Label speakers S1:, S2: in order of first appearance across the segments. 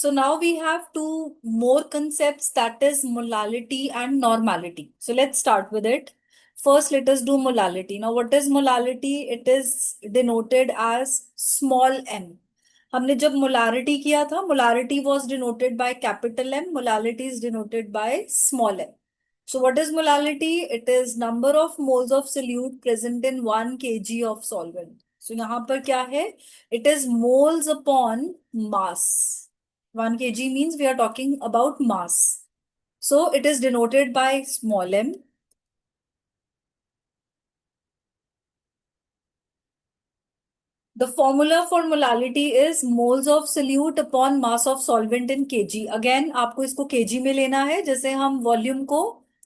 S1: So now we have two more concepts, that is molality and normality. So let's start with it. First, let us do molality. Now, what is molality? It is denoted as small m. हमने जब molarity किया था, molarity was denoted by capital M, molality is denoted by small m. So what is molality? It is number of moles of solute present in 1 kg of solvent. So यहाँ पर क्या है? It is moles upon mass. 1 kg means we are talking about mass. So it is denoted by small m. The formula for molality is moles of solute upon mass of solvent in kg. Again, आपको इसको kg में लेना है, जैसे हम volume को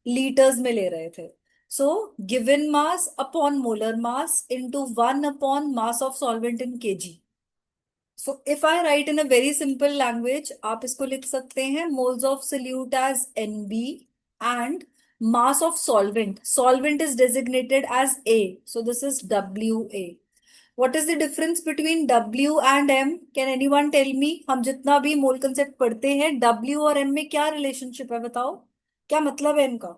S1: litres में ले रहे थे. So, given mass upon molar mass into 1 upon mass of solvent in kg. So, if I write in a very simple language, आप इसको लिख सकते हैं moles of solute as NB and mass of solvent. Solvent is designated as A. So, this is WA. What is the difference between W and M? Can anyone tell me? हम जितना भी मोल concept पढ़ते हैं, W और M में क्या relationship है, बताओ. क्या मतलब है इनका?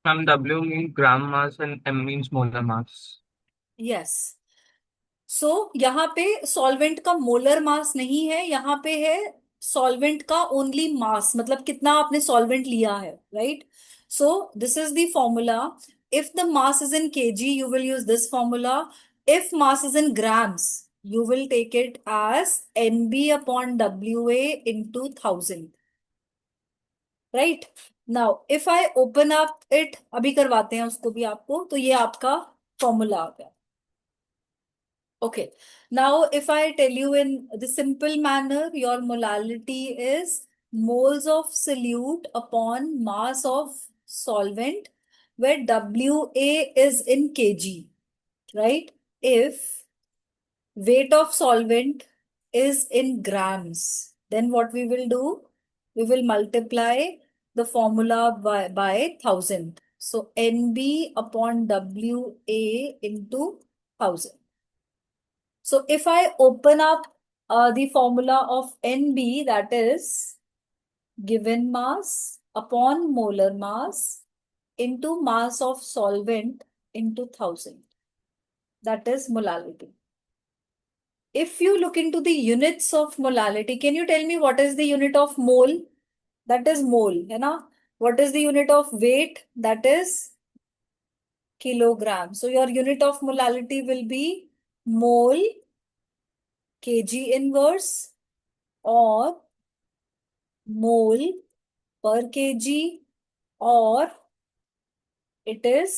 S2: Ma'am, W means gram mass and M means molar mass.
S1: Yes. So यहाँ पे सॉल्वेंट का मोलर मास नहीं है, यहाँ पे है सॉल्वेंट का ओनली मास, मतलब कितना आपने सॉल्वेंट लिया है, right. So this is the formula. If the mass is in KG you will use this formula. If mass is in grams you will take it as NB upon WA into 1000. Right? Now, if I open up it, अभी करवाते हैं उसको भी आपको, तो ये आपका formula आ गया. Okay. Now, if I tell you in the simple manner, your molality is moles of solute upon mass of solvent, where WA is in kg, right? If weight of solvent is in grams, then what we will do? We will multiply the formula by 1000. So, NB upon WA into 1000. So if I open up the formula of NB, that is given mass upon molar mass into mass of solvent into 1000. That is molality. If you look into the units of molality, can you tell me what is the unit of mole? That is mole, है ना? What is the unit of weight? That is kilogram. So your unit of molality will be mole kg inverse or mole per kg or it is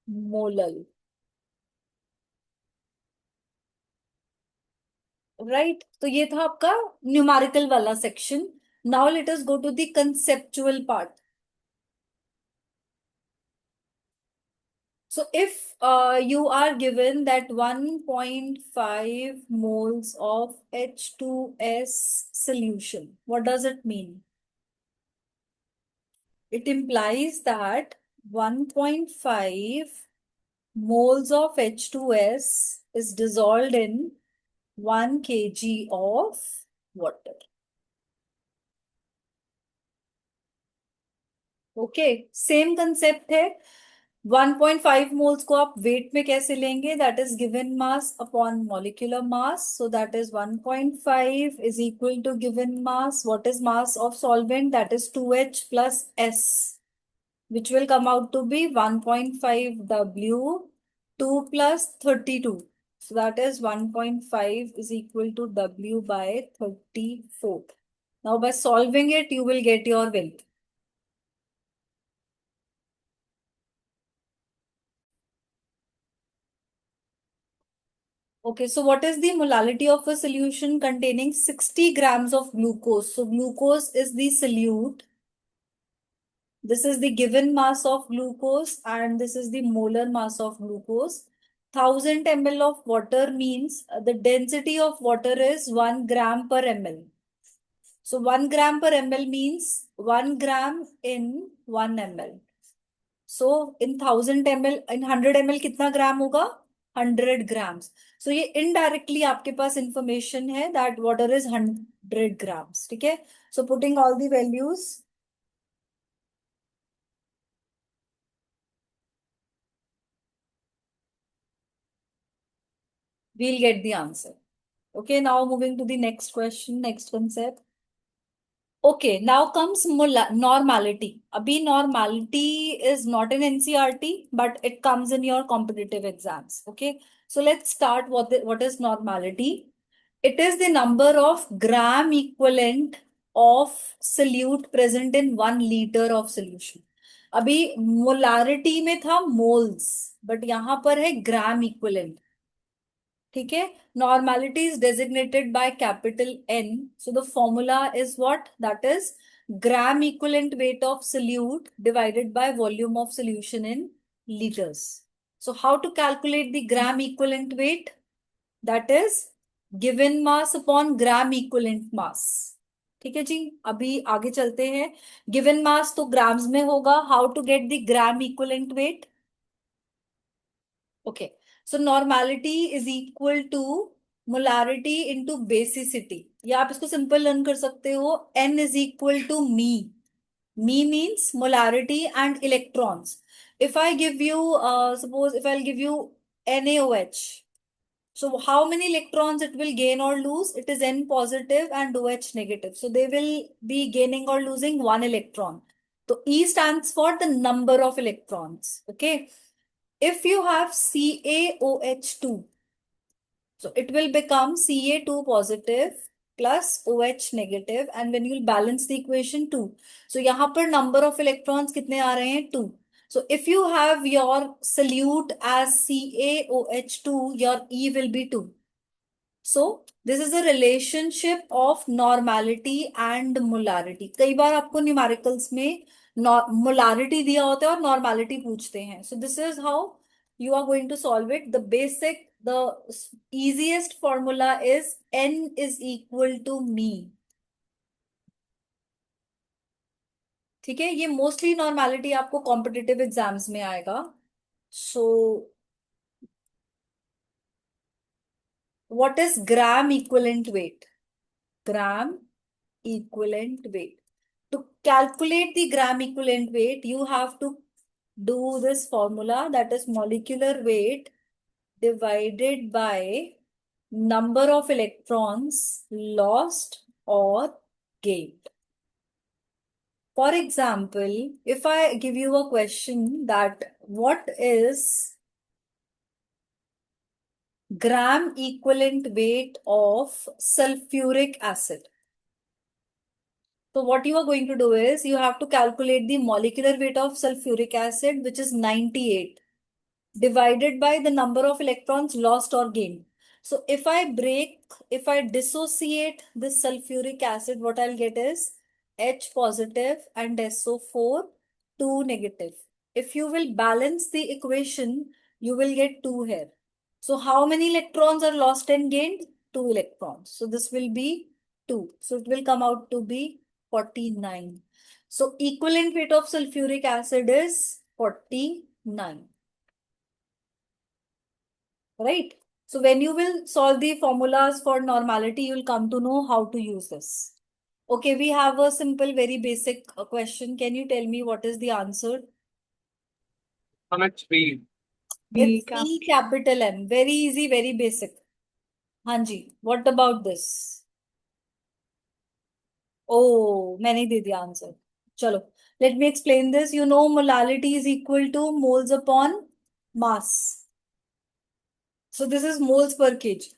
S1: molal. Right. तो ये था आपका numerical वाला section. Now let us go to the conceptual part. So if you are given that 1.5 moles of H2S solution, what does it mean? It implies that 1.5 moles of H2S is dissolved in 1 kg of water. Okay, same concept है. 1.5 moles को आप weight में कैसे लेंगे? That is given mass upon molecular mass. So that is 1.5 is equal to given mass. What is mass of solvent? That is 2H plus S, which will come out to be 1.5 W 2 plus 32. So that is 1.5 is equal to W by 34. Now by solving it, you will get your width. Okay, so what is the molality of a solution containing 60 grams of glucose? So glucose is the solute. This is the given mass of glucose and this is the molar mass of glucose. 1000 ml of water means the density of water is 1 gram per ml. So 1 gram per ml means 1 gram in 1 ml. So in 1000 ml, in 100 ml कितना ग्राम होगा? 100 grams. So ये indirectly आपके पास information है that water is grams. ठीक है. So putting all the values, we'll get the answer. Okay, now moving to the next question, next concept. Okay, now comes normality. Abhi normality is not in NCRT, but it comes in your competitive exams. Okay, so let's start what is normality. It is the number of gram equivalent of solute present in 1 liter of solution. अभी molarity में था moles, but यहां पर है ग्राम equivalent. ठीक है. Normality is designated by capital N. So the formula is what, that is gram equivalent weight of solute divided by volume of solution in liters. So how to calculate the gram equivalent weight? That is given mass upon gram equivalent mass. ठीक है जी. अभी आगे चलते हैं. Given mass तो grams में होगा. How to get the gram equivalent weight? Okay. So normality is equal to molarity into basicity, या आप इसको सिंपल लर्न कर सकते हो. N is equal to me. Me means molarity and electrons. if I give you suppose if I'll give you NaOH, so how many electrons it will gain or lose? It is N positive and OH negative, so they will be gaining or losing 1 electron. So E stands for the number of electrons. Okay. If you have CaOH2, so it will become Ca2 positive plus OH negative, and when you'll balance the equation 2. So यहाँ पर number of electrons कितने आ रहे हैं? 2. So if you have your solute as CaOH2, your E will be 2. So this is a relationship of normality and molarity. कई बार आपको numericals में molarity दिया होता है और नॉर्मेलिटी पूछते हैं. So this is how you are going to solve it. The easiest formula is N is equal to me. ठीक है. ये मोस्टली नॉर्मेलिटी आपको कॉम्पिटिटिव एग्जाम्स में आएगा. So what is gram equivalent wait? Gram equivalent weight. To calculate the gram equivalent weight, you have to do this formula, that is molecular weight divided by number of electrons lost or gained. For example, if I give you a question that what is gram equivalent weight of sulfuric acid? So what you are going to do is you have to calculate the molecular weight of sulfuric acid, which is 98, divided by the number of electrons lost or gained. So if I dissociate this sulfuric acid, what I'll get is H positive and SO4, 2 negative. If you will balance the equation, you will get 2 here. So how many electrons are lost and gained? 2 electrons. So this will be 2. So it will come out to be 49. So equivalent weight of sulfuric acid is 49. Right? So when you will solve the formulas for normality, you will come to know how to use this. Okay, we have a simple, very basic question. Can you tell me what is the answer?
S2: How much speed?
S1: It's E capital M. Very easy, very basic. Hanji, what about this? Oh, मैंने दे दिया answer. चलो, let me explain this. You know, molality is equal to moles upon mass. So this is moles per kg.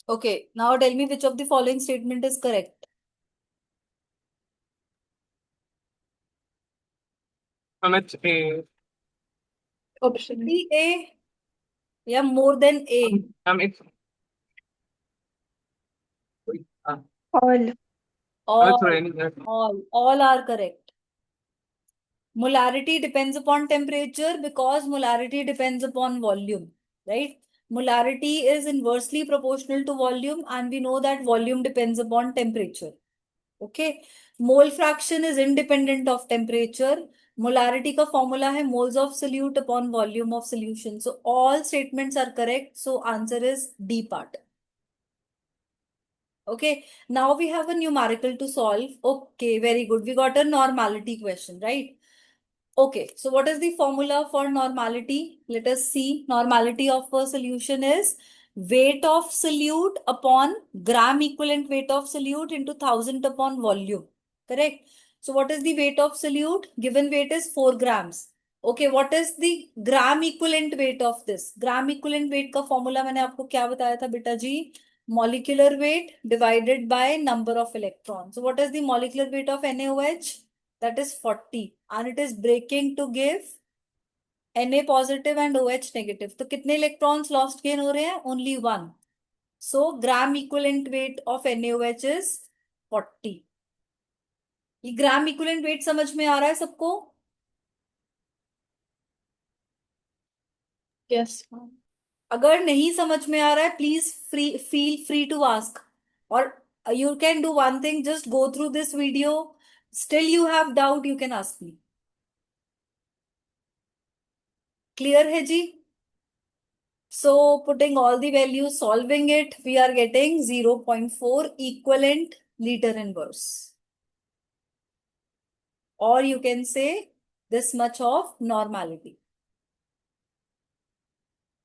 S1: Okay, now tell me which of the following statement is correct.
S2: How much A?
S1: Option A, yeah, more than A.
S2: It's uh,
S3: All.
S1: All,
S2: raining.
S1: all are correct. Molarity depends upon temperature because molarity depends upon volume, right? Molarity is inversely proportional to volume, and we know that volume depends upon temperature. Okay. Mole fraction is independent of temperature. Molarity का formula है moles of solute upon volume of solution. So all statements are correct. So answer is D part. Okay, now we have a numerical to solve. Okay, very good. We got a normality question, right? Okay, so what is the formula for normality? Let us see. Normality of a solution is weight of solute upon gram equivalent weight of solute into 1000 upon volume. Correct? So what is the weight of solute? Given weight is 4 grams. Okay, what is the gram equivalent weight of this? Gram equivalent weight का formula मैंने आपको क्या बताया था बेटा जी? Molecular weight divided by number of electrons. So what is the molecular weight of NaOH? That is 40 and it is breaking to give Na positive and OH negative. तो कितने electrons lost gain हो रहे हैं? Only one. So gram equivalent weight of NaOH is 40. ये ग्राम equivalent wait समझ में आ रहा है सबको?
S3: Yes ma'am.
S1: अगर नहीं समझ में आ रहा है please feel free to ask, और you can do one thing, just go through this video, still you have doubt you can ask me. Clear है जी? So putting all the values, solving it, we are getting 0.4 equivalent liter inverse. Or you can say this much of normality.